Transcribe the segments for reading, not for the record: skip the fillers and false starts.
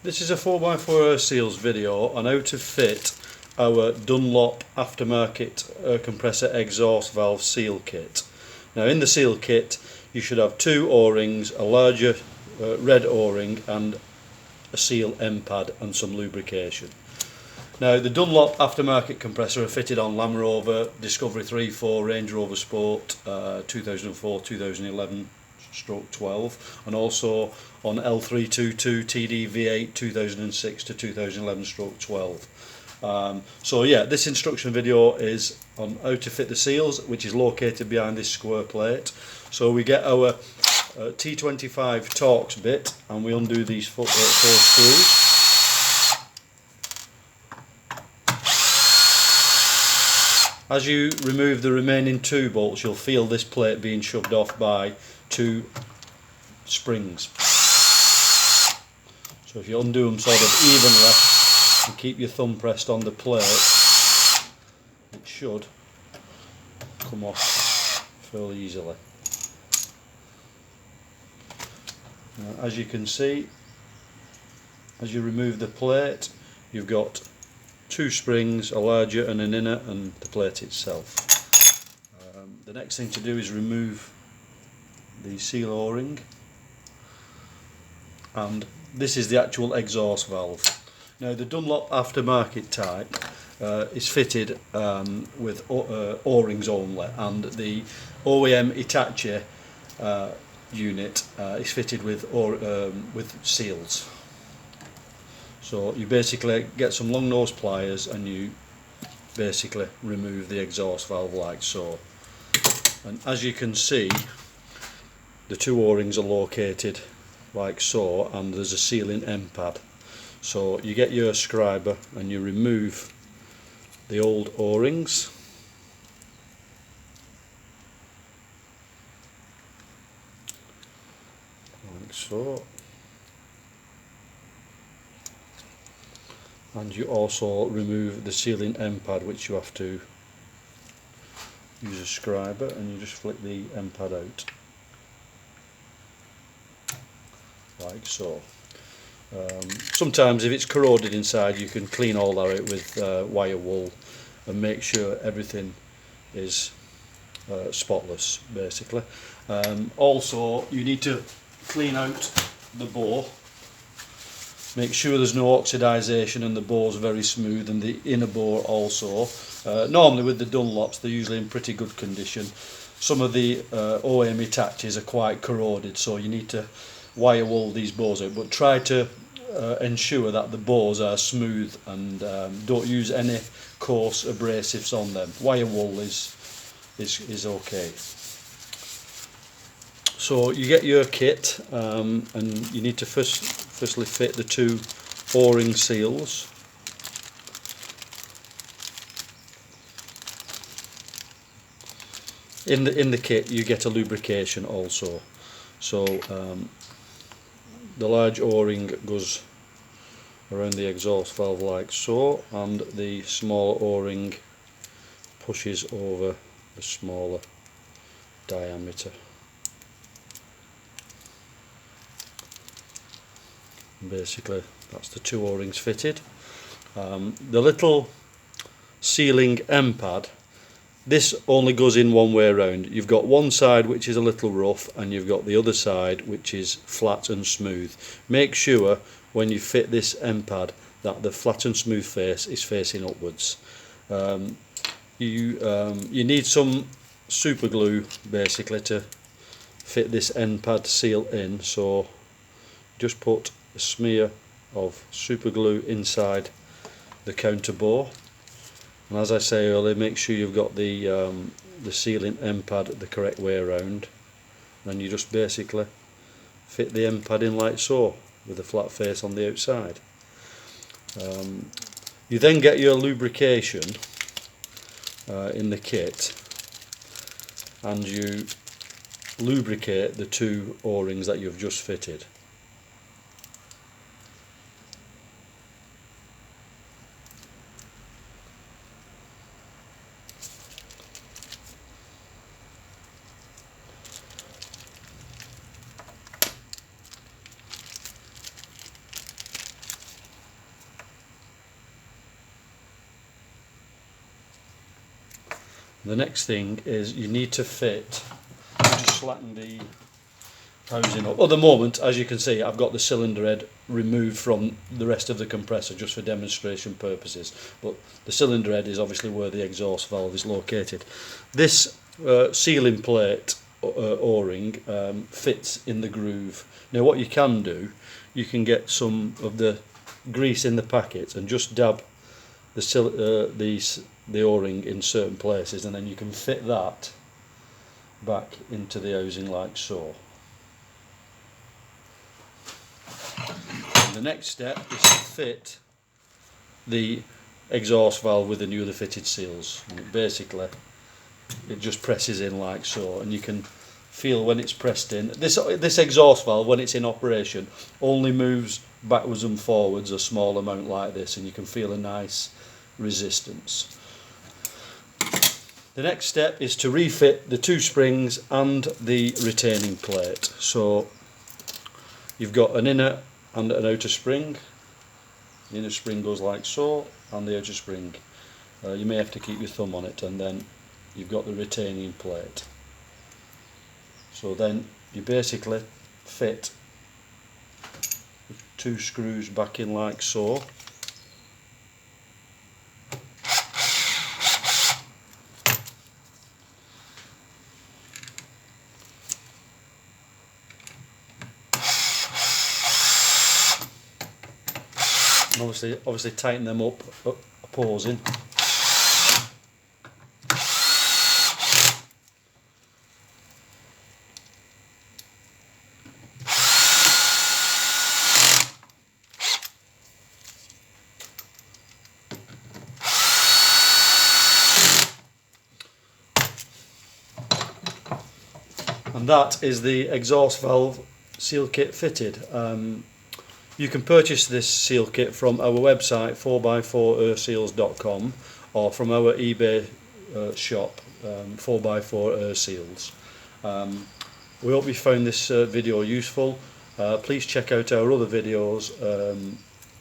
This is a 4x4 air seals video on how to fit our Dunlop aftermarket air compressor exhaust valve seal kit. Now in the seal kit you should have two O-rings, a larger red O-ring and a seal end pad and some lubrication. Now the Dunlop aftermarket compressor are fitted on Land Rover, Discovery 3.4, Range Rover Sport 2004-2011 12 and also on L322 TD V8 2006 to 2011 12. So yeah, this instruction video is on how to fit the seals, which is located behind this square plate. So we get our T25 Torx bit and we undo these four screws. As you remove the remaining two bolts, you'll feel this plate being shoved off by two springs. So if you undo them sort of evenly and keep your thumb pressed on the plate, it should come off fairly easily. Now, as you can see, as you remove the plate, you've got two springs, a larger and an inner, and the plate itself. The next thing to do is remove the seal O-ring, and this is the actual exhaust valve. Now the Dunlop aftermarket type is fitted with O-rings only, and the OEM Hitachi unit is fitted with seals. So you basically get some long nose pliers and you basically remove the exhaust valve like so. And as you can see, the two O-rings are located like so, and there's a sealing end pad. So you get your scriber and you remove the old O-rings. Like so. And you also remove the sealing end pad, which you have to use a scriber, and you just flick the end pad out like so. Sometimes if it's corroded inside, you can clean all that out with wire wool and make sure everything is spotless basically. Also you need to clean out the bore. Make sure there's no oxidisation and the bore's very smooth, and the inner bore also. Normally with the Dunlops they're usually in pretty good condition. Some of the OEM Hitachis are quite corroded, so you need to wire wool these bores out, but try to ensure that the bores are smooth and don't use any coarse abrasives on them. Wire wool is okay. So you get your kit and you need to firstly fit the two O-ring seals. In the kit you get a lubrication also. So the large O-ring goes around the exhaust valve like so, and the small O-ring pushes over the smaller diameter. Basically that's the two O-rings fitted. The little sealing end pad, this only goes in one way around. You've got one side which is a little rough and you've got the other side which is flat and smooth. Make sure when you fit this end pad that the flat and smooth face is facing upwards. You need some super glue basically to fit this end pad seal in, so just put a smear of super glue inside the counter bore, and as I say earlier, make sure you've got the sealing end pad the correct way around, and you just basically fit the end pad in like so with a flat face on the outside. You then get your lubrication in the kit and you lubricate the two O-rings that you've just fitted. The next thing is you need to fit, just slacken the housing up. At the moment, as you can see, I've got the cylinder head removed from the rest of the compressor just for demonstration purposes, but the cylinder head is obviously where the exhaust valve is located. This sealing plate o-ring fits in the groove. Now what you can do, you can get some of the grease in the packet and just dab the o-ring in certain places, and then you can fit that back into the housing like so. And the next step is to fit the exhaust valve with the newly fitted seals. And basically it just presses in like so, and you can feel when it's pressed in. This exhaust valve, when it's in operation, only moves backwards and forwards a small amount like this, and you can feel a nice resistance. The next step is to refit the two springs and the retaining plate. So you've got an inner and an outer spring. The inner spring goes like so, and the outer spring, you may have to keep your thumb on it, and then you've got the retaining plate. So then you basically fit the two screws back in like so. And obviously tighten them up opposing. And that is the exhaust valve seal kit fitted. You can purchase this seal kit from our website 4x4airseals.com or from our eBay shop 4x4airseals. We hope you found this video useful. Please check out our other videos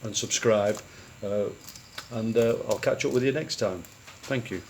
and subscribe, and I'll catch up with you next time. Thank you.